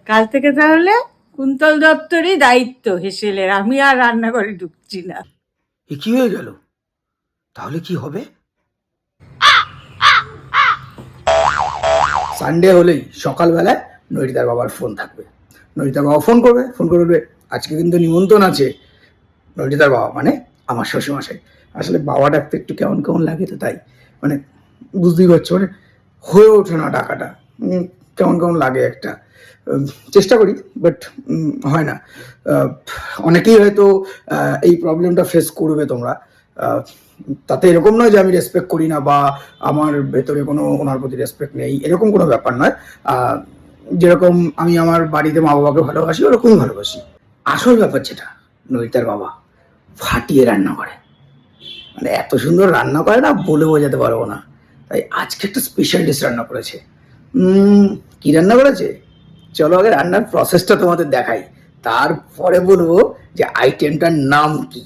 কাল থেকে তাহলে কুন্তল দত্তরই দায়িত্ব হেসেলের, আমি আর রান্নাঘরে ঢুকছি না। এ কি হয়ে গেল? তাহলে কি হবে? সানডে হলেই সকালবেলায় নৈরিতার বাবার ফোন থাকবে। নৈরিতার বাবা ফোন করবে, বলবে আজকে কিন্তু নিমন্ত্রণ আছে। নৈরিতার বাবা মানে আমার শ্বশুরমশাই। আসলে বাবা ডাকতে একটু কেমন কেমন লাগে, তো তাই মানে বুঝতেই পারছো, মানে হয়ে ওঠে না ডাকাটা, কেমন কেমন লাগে একটা। চেষ্টা করি বাট হয় না। অনেকেই হয়তো এই প্রবলেমটা ফেস করবে তোমরা। তাতে এরকম নয় যে আমি রেসপেক্ট করি না বা আমার ভেতরে কোনো ওনার প্রতি রেসপেক্ট নেই, এরকম কোনো ব্যাপার নয়। যেরকম আমি আমার বাড়িতে মা বাবাকে ভালোবাসি ওরকমই ভালোবাসি। আসল ব্যাপার যেটা, নৈতার বাবা ফাটিয়ে রান্না করে, মানে এত সুন্দর রান্না করে না, বলে বোঝাতে পারবো না। তাই আজকে একটা স্পেশাল ডিশ রান্না করেছে। কি রান্না করেছে চলো আগে রান্নার প্রসেসটা তোমাদের দেখাই, তারপরে বলবো যে আইটেমটার নাম কি।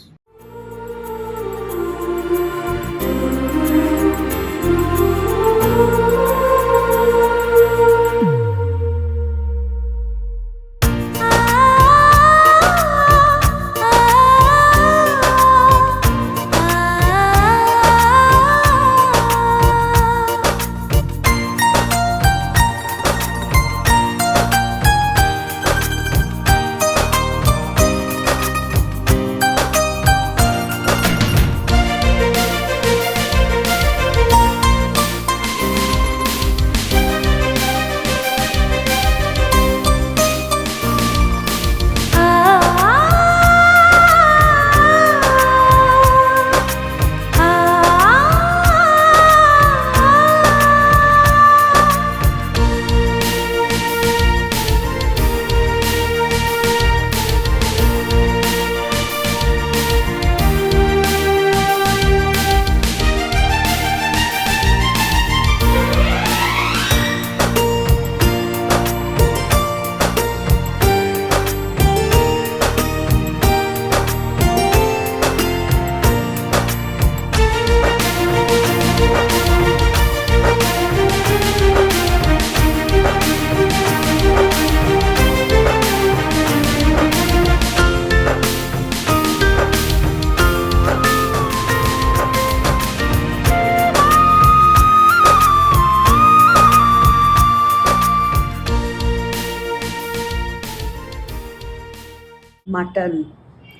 মাটন,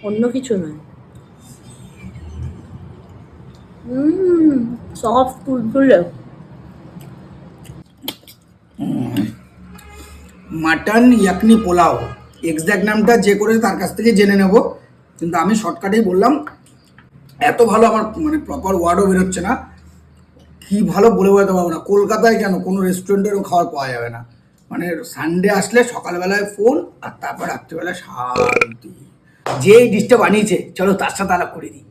অন্য কিছু নয়। সফট তুলতুলে। মাটন ইয়াকনি পোলাও, এক্সাক্ট নামটা যে করেছে তার কাছ থেকে জেনে নেব, কিন্তু আমি শর্টকাটেই বললাম। এত ভালো আমার মানে প্রপার ওয়ার্ডও বেরোচ্ছে না, কি ভালো বলে বোঝাতে পারবো না। কলকাতায় কেন কোনো রেস্টুরেন্টেরও খাবার পাওয়া যাবে না, মানে সানডে আসলে সকালবেলায় ফোন আর তারপর রাত্রিবেলায় শান্তি। যে এই ডিশটা বানিয়েছে চলো তার সাথে আলাপ করে দিই,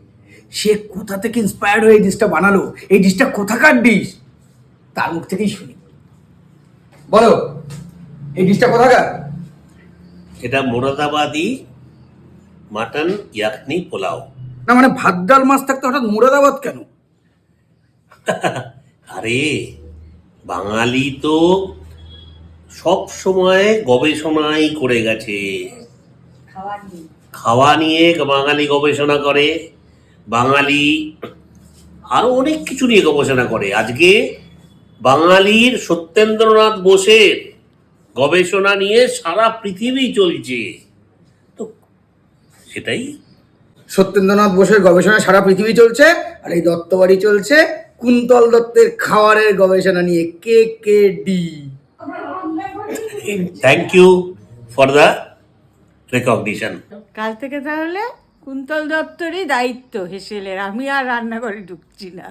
সে কোথা থেকে ইন্সপায়ার্ড হয়ে এই ডিশটা বানালো, এই ডিশটা কোথাকার ডিশ তার মুখ থেকেই শুনি। বলো এই ডিশটা কোথাকার? এটা মোরাদাবাদি মাটন ইয়াকনি পোলাও। না মানে ভাত ডাল মাছ থাকতে হঠাৎ মুরাদাবাদ কেন? আরে বাঙালি তো সব সময় গবেষণাই করে গেছে, খাওয়া নিয়ে বাঙালি গবেষণা করে, বাঙালি আরো অনেক কিছু নিয়ে গবেষণা করে। আজকে বাঙালির সত্যেন্দ্রনাথ বোসের গবেষণা নিয়ে সারা পৃথিবী চলছে, তো সেটাই। সত্যেন্দ্রনাথ বোসের গবেষণা সারা পৃথিবী চলছে, আর এই দত্তবাড়ি চলছে কুন্তল দত্তের খাবারের গবেষণা নিয়ে। K K D. Thank you for the recognition. কাল থেকে তাহলে কুন্তল দত্তরই দায়িত্ব হেসেলের, আমি আর রান্নাঘরে ঢুকছি না।